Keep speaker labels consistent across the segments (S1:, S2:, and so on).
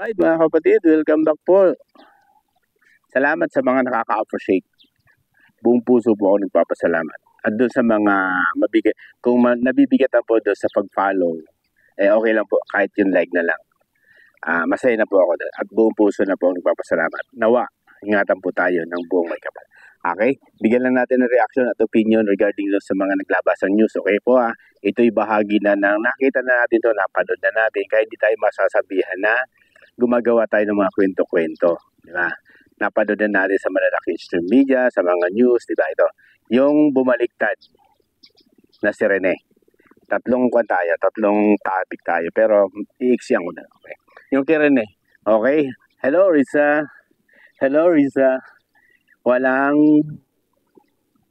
S1: Hi mga kapatid, welcome back po. Salamat sa mga nakaka-appreciate. Buong puso po ako nagpapasalamat. At doon sa mga mabigat, kung nabibigatan po doon sa pag-follow, okay lang po, kahit yung like na lang. Masaya na po ako doon. At buong puso na po ako nagpapasalamat. Nawa, ingatan po tayo ng buong may kapal. Okay? Bigyan lang natin ng reaction at opinion regarding doon sa mga naglabasang news. Okay po ito'y bahagi na ng nakita na natin to, napanood na natin, kaya hindi tayo masasabihan na gumagawa tayo ng mga kwento-kwento. Di ba? Napanood na natin sa malalaking stream media, sa mga news, di ba? Ito, yung bumaliktad na si Rene. Tatlong topic tayo, pero iiksiyan ko na. Okay. Yung kay Rene, okay? Hello, Risa. Hello, Risa. Walang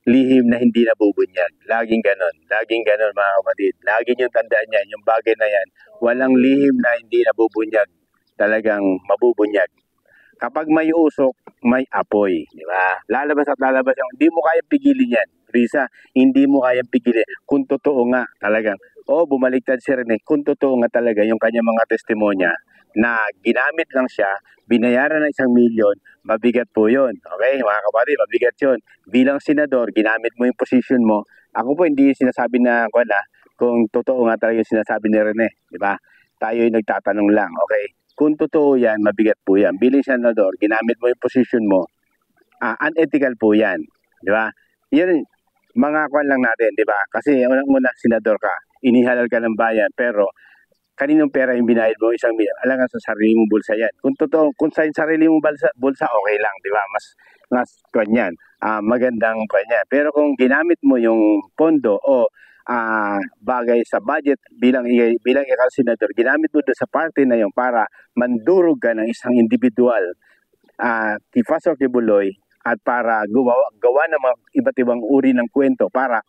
S1: lihim na hindi nabubunyag. Laging ganon, mga kapatid. Laging yung tandaan niyan, yung bagay na yan. Walang lihim na hindi nabubunyag. Talagang mabubunyag. Kapag may usok, may apoy. Di ba? Lalabas at lalabas. Hindi mo kaya pigilin yan. Risa, hindi mo kaya pigilin. Kung totoo nga talagang, bumaliktad si Rene. Kung totoo nga talaga yung kanyang mga testimonya na ginamit lang siya, binayaran ng 1,000,000, mabigat po yun. Okay, mga kapatid, mabigat yun. Bilang senador, ginamit mo yung position mo. Ako po hindi sinasabi na kung totoo nga talaga yung sinasabi ni Rene. Di ba? Tayo yung nagtatanong lang. Okay? Kung totoo yan, mabigat po yan. Bilang senador, ginamit mo yung position mo, unethical po yan. Di ba? Yan, mga kwan lang natin, di ba? Kasi unang-una, senador ka, inihalal ka ng bayan, pero kaninong pera yung binayad mo? 1,000,000. Alam nga sa sarili mong bulsa yan. Kung totoo, kung sa sarili mong bulsa, okay lang, di ba? Mas kwan yan. Magandang kwan yan. Pero kung ginamit mo yung pondo o bagay sa budget bilang ikaw senador, ginamit mo doon sa party na yun para mandurog ka ng isang individual, Pastor Kibuloy, at para gawa ng mga iba't ibang uri ng kwento para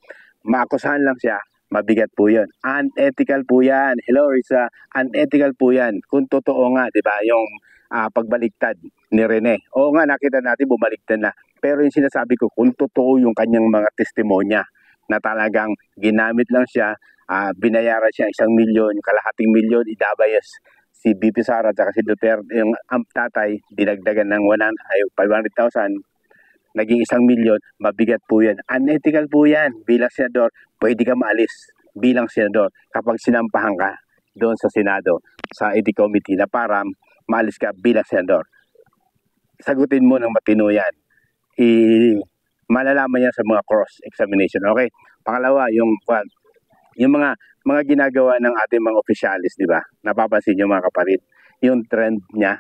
S1: maakusahan lang siya, mabigat po yun. Unethical po yan. Hello, Risa. Unethical po yan. Kung totoo nga, di ba, yung pagbaliktad ni Rene. Oo nga, nakita natin bumaliktad na. Pero yung sinasabi ko, kung totoo yung kanyang mga testimonya, na talagang ginamit lang siya, binayaran siya 1,000,000, kalahating milyon, idabayas si BP Sara at si Duterte, yung tatay, dinagdagan ng 500,000, naging 1,000,000, mabigat po yan. Unethical po yan. Bilang senador, pwede ka maalis bilang senador kapag sinampahan ka doon sa Senado, sa Ethics Committee, na para maalis ka bilang senador. Sagutin mo ng matino yan. Malalaman yan sa mga cross-examination. Okay? Pangalawa, yung mga ginagawa ng ating mga opisyalis, di ba? Napapansin nyo mga kapatid, yung trend niya,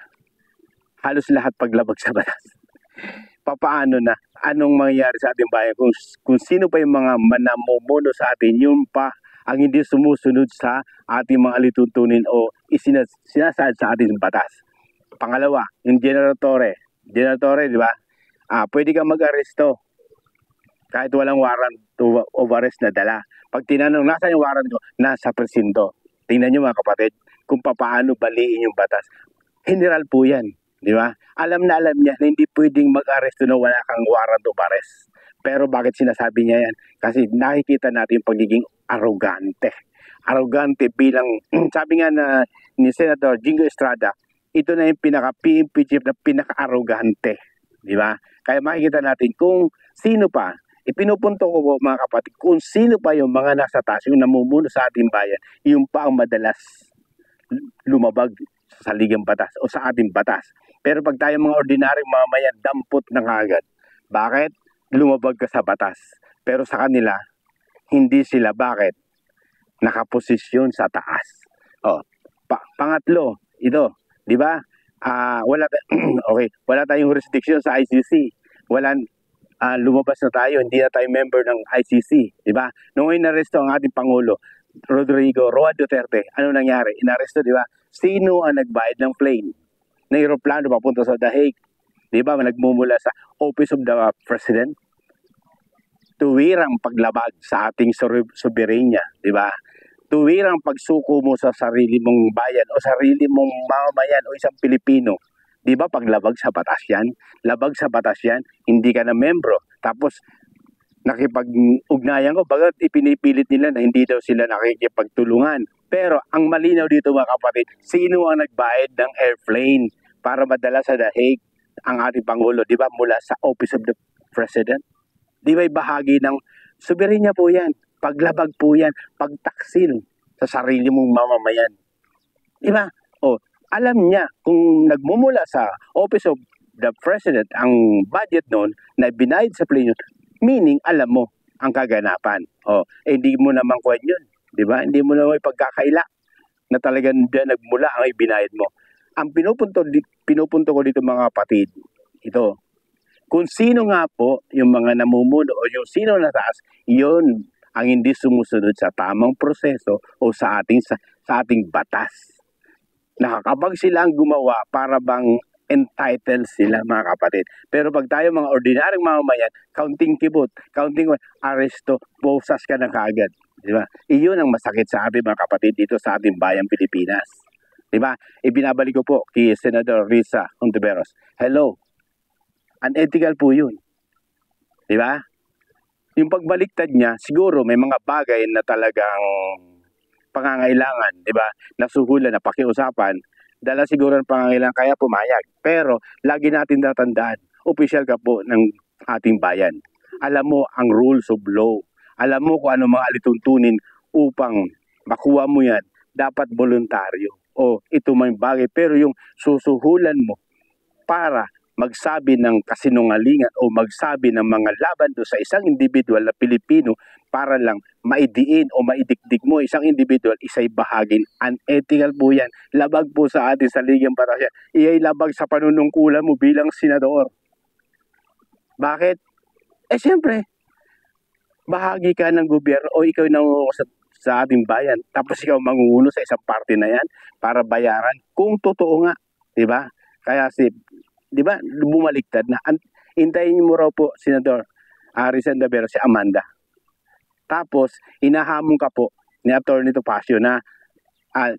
S1: halos lahat paglabag sa batas. Papaano na? Anong mangyayari sa ating bayan? Kung sino pa yung mga manamumuno sa atin, yung pa ang hindi sumusunod sa ating mga alituntunin o sinasaad sa ating batas. Pangalawa, yung General Torre, di ba? Pwede kang mag-aresto kahit walang warrant of arrest na dala. Pag tinanong, nasa yung warrant ko? Nasa presinto. Tingnan nyo mga kapatid, kung paano baliin yung batas. General po yan, di ba? Alam na alam niya na hindi pwedeng mag-aresto na wala kang warrant of arrest. Pero bakit sinasabi niya yan? Kasi nakikita natin yung pagiging arrogante. Arrogante bilang, sabi nga ni Senator Jingo Estrada, ito na yung pinaka-PNP chief na pinaka-arrogante. Di ba? Kaya makikita natin kung sino pa, ipinupunto ko po mga kapatid, kung sino pa yung mga nasa taas, yung namumuno sa ating bayan, yung pa ang madalas lumabag sa saligang batas o sa ating batas. Pero pag tayo mga ordinaryong mamamayan, dampot na kagad. Bakit? Lumabag ka sa batas. Pero sa kanila, hindi sila. Bakit? Nakaposisyon sa taas. Pangatlo, ito, di ba? Wala tayong jurisdiction sa ICC. Lumabas na tayo, hindi na tayo member ng ICC, di ba? Noong inaresto ang ating Pangulo, Rodrigo Roa Duterte, ano nangyari? Inaresto, di ba? Sino ang nagbayad ng plane? Ng aeroplano papunta sa The Hague, di ba? Nagmumula sa Office of the President. Tuwirang paglabag sa ating soberanya, di ba? Tuwirang pagsuko mo sa sarili mong bayan o sarili mong mamamayan o isang Pilipino. Di ba paglabag sa batas yan? Labag sa batas yan, hindi ka na membro. Tapos nakipag-ugnayan ko, bagat ipinipilit nila na hindi daw sila nakikipagtulungan. Pero ang malinaw dito mga kapatid, sino ang nagbayad ng airplane para madala sa The Hague ang ating Pangulo, di ba, mula sa Office of the President? Di ba bahagi ng soberanya po yan, paglabag po yan, pagtaksil sa sarili mong mamamayan. Di ba? O, alam niya kung nagmumula sa Office of the President ang budget noon na binayad sa plane, meaning alam mo ang kaganapan. O, hindi mo naman kuwan yun. Di ba? Hindi mo naman pagkakaila na talagang nagmula ang ibinayad mo. Ang pinupunto ko dito mga kapatid, ito, kung sino nga po yung mga namumuno o yung sino na taas, yun ang hindi sumusunod sa tamang proseso o sa ating batas. Nakakapag sila ang gumawa para bang entitled sila mga kapatid. Pero pag tayo mga ordinaryong mamamayan, counting kibot, aresto, posas ka na kaagad. Di ba? Iyon ang masakit sa ating mga kapatid dito sa ating bayang Pilipinas. Di ba? Ibinabalik ko po kay Senador Risa Hontiveros. Hello. Unethical po yun. Di ba? Yung pagbaliktad niya, siguro may mga bagay na talagang pangangailangan, di ba? Nasuhulan na pakiusapan, dala siguro ng pangangailangan kaya pumayag. Pero lagi natin tatandaan, opisyal ka po ng ating bayan. Alam mo ang rules of law. Alam mo kung ano mga alituntunin upang makuha mo yan. Dapat voluntaryo. O ito may bagay. Pero yung susuhulan mo para magsabi ng kasinungalingan o magsabi ng mga laban do sa isang individual na Pilipino para lang maidiin o maidikdik mo isang individual, isa'y bahagin. Unethical po yan. Labag po sa ating saligang batas yan. Iya'y labag sa panunungkulan mo bilang senador. Bakit? Siyempre, bahagi ka ng gobyerno o ikaw sa ating bayan. Tapos ikaw mangungulo sa isang party na yan para bayaran. Kung totoo nga, di ba? Kaya di ba, bumaliktad na. Hintayin mo raw po, Senador Risa Hontiveros, si Amanda. Tapos, inahamon ka po ni Atty. Topacio na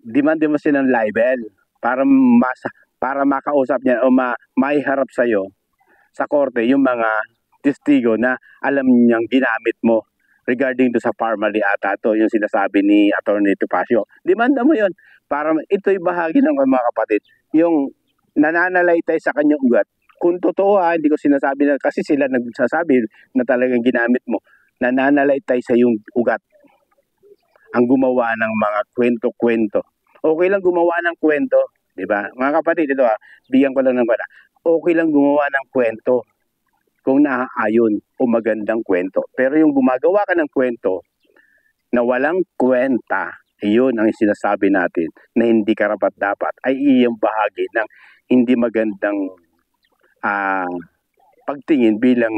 S1: demand mo siya ng libel para makausap niya o maiharap sa'yo sa korte yung mga testigo na alam niyang ginamit mo regarding to sa Parmali ata to, yung sinasabi ni Atty. Topacio. Demanda mo yon para ito'y bahagi ng mga kapatid. Yung nananalaytay sa kanyang ugat. Kung totoo hindi ko sinasabi na, kasi sila nagsasabi na talagang ginamit mo, nananalaytay sa yung ugat. Ang gumawa ng mga kwento-kwento. Okay lang gumawa ng kwento, di ba? Mga kapatid, ito bigyan ko lang ng bala. Okay lang gumawa ng kwento kung naaayon o magandang kwento. Pero yung gumagawa ka ng kwento na walang kwenta, iyon ang sinasabi natin na hindi karapat-dapat ay iyong bahagi ng hindi magandang pagtingin bilang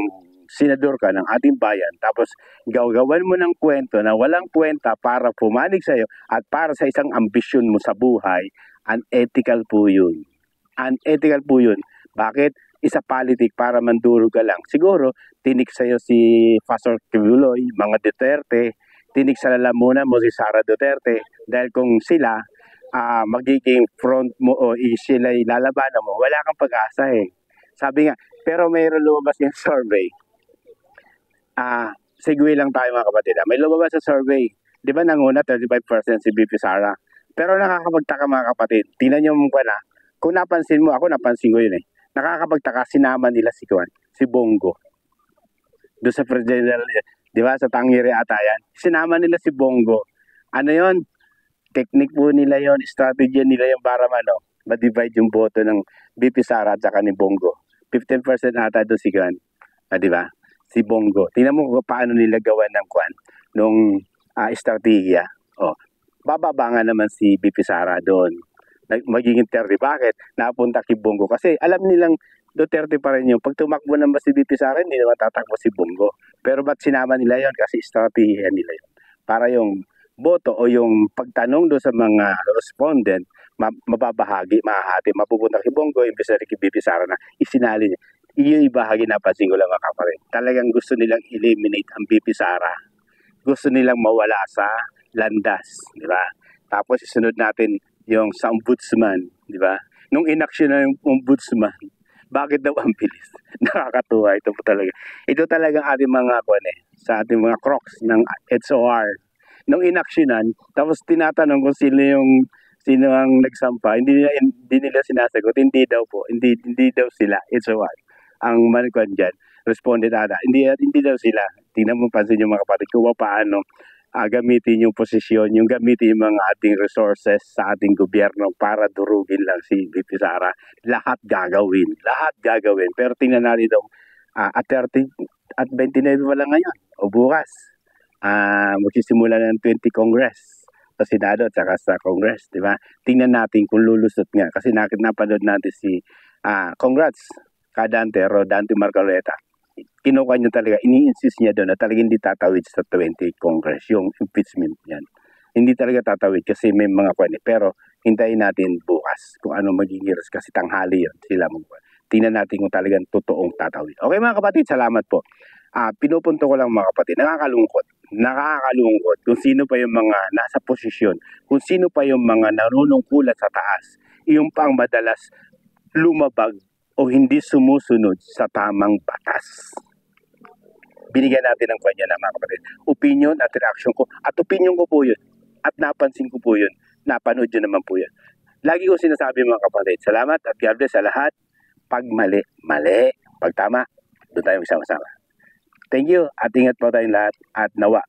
S1: senador ka ng ating bayan. Tapos gawin mo ng kwento na walang kwenta para pumanig sa'yo at para sa isang ambisyon mo sa buhay. Unethical po yun. Unethical po yun. Bakit? Isa politik para mandurog ka lang. Siguro, tinik sa'yo si Pastor Kibuloy, mga Duterte, tinik sa lalamunan mo si Sara Duterte. Dahil kung sila magiging front mo o sila lalabanan mo, wala kang pag-asa eh. Sabi nga, pero mayroon lumabas yung survey. Segue lang tayo mga kapatid. May lumabas sa survey. Di ba nanguna 35% si BP Sara? Pero nakakapagtaka mga kapatid. Tingnan nyo mo pala. Kung napansin mo, ako napansin ko yun eh. Nakakapagtaka, sinama nila si Bongo. Doon sa presidential, di ba, sa Tangere ata yan. Sinama nila si Bongo. Ano yon? Technique po nila yon, strategy nila yung para ma-divide yung boto ng BP Sara at saka ni Bongo. 15% ata doon si Gan. Di ba? Si Bongo. Tingnan mo kung paano nila gawa nung estrategiya. Bababa nga naman si BP Sara doon. Magiging 30. Bakit? Napunta kay Bongo. Kasi alam nilang Duterte pa rin yung pag tumakbo naman si BP Sara, hindi naman tatakbo si Bongo. Pero ba't sinama nila yon? Kasi estrategiya nila yon. Para yung boto o yung pagtanong doon sa mga respondent, mababahagi, mahahati, mapupunta kay Bongo, imbes na kay BP Sara na isinali niya. Iyon ibahagi na pansin ko lang mga kapatid. Talagang gusto nilang eliminate ang BP Sara. Gusto nilang mawala sa landas, di ba? Tapos isunod natin yung sa ombudsman, di ba? Nung inaksyon na yung ombudsman, bakit daw ang bilis? Nakakatuwa ito po talaga. Ito talaga ating mga sa ating mga crocs ng SOR. Nung inaksyonan, tapos tinatanong kung sino ang nagsampa, hindi nila sinasagot, hindi daw po, hindi daw sila, SOR. Ang manikwan dyan, responded ata, hindi daw sila. Tingnan mo, pansin yung mga kapatid ko, paano gamitin yung posisyon, yung gamitin yung mga ating resources sa ating gobyerno para durugin lang si VP Sara. Lahat gagawin. Pero tingnan natin itong at 30, at 29 pa lang ngayon, o bukas. Magsisimula ng 20 Congress sa Senado at saka sa Congress, di ba? Tingnan natin kung lulusot nga. Kasi napanood natin si congrats, Rodante Marcoleta. Kinuha niya talaga, ini-insist niya doon na talaga hindi tatawid sa 20 Congress, yung impeachment yan. Hindi talaga tatawid kasi may mga pero hintayin natin bukas kung ano magiging kasi tanghali yun sila magbuwan. Tingnan natin kung talagang totoong tatawid. Okay mga kapatid, salamat po. Pinupunto ko lang mga kapatid, nakakalungkot kung sino pa yung mga nasa posisyon, kung sino pa yung mga nanunungkulan sa taas, yung pang madalas lumabag o hindi sumusunod sa tamang batas. Binigyan natin ng kanya na mga kapatid. Opinion at reaction ko. At opinion ko po yun. At napansin ko po yun. Napanood yun naman po yun. Lagi ko sinasabi mga kapatid, salamat at God bless sa lahat. Pag mali, mali. Pag tama, doon tayo magsama-sama. Thank you at ingat po tayong lahat at nawa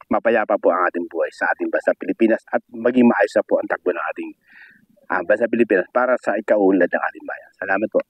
S1: mapayapa po ang ating buhay sa ating bansa Pilipinas at maging maayos po ang takbo ng ating bansa Pilipinas para sa ikaunlad ng ating bayan. Salamat po.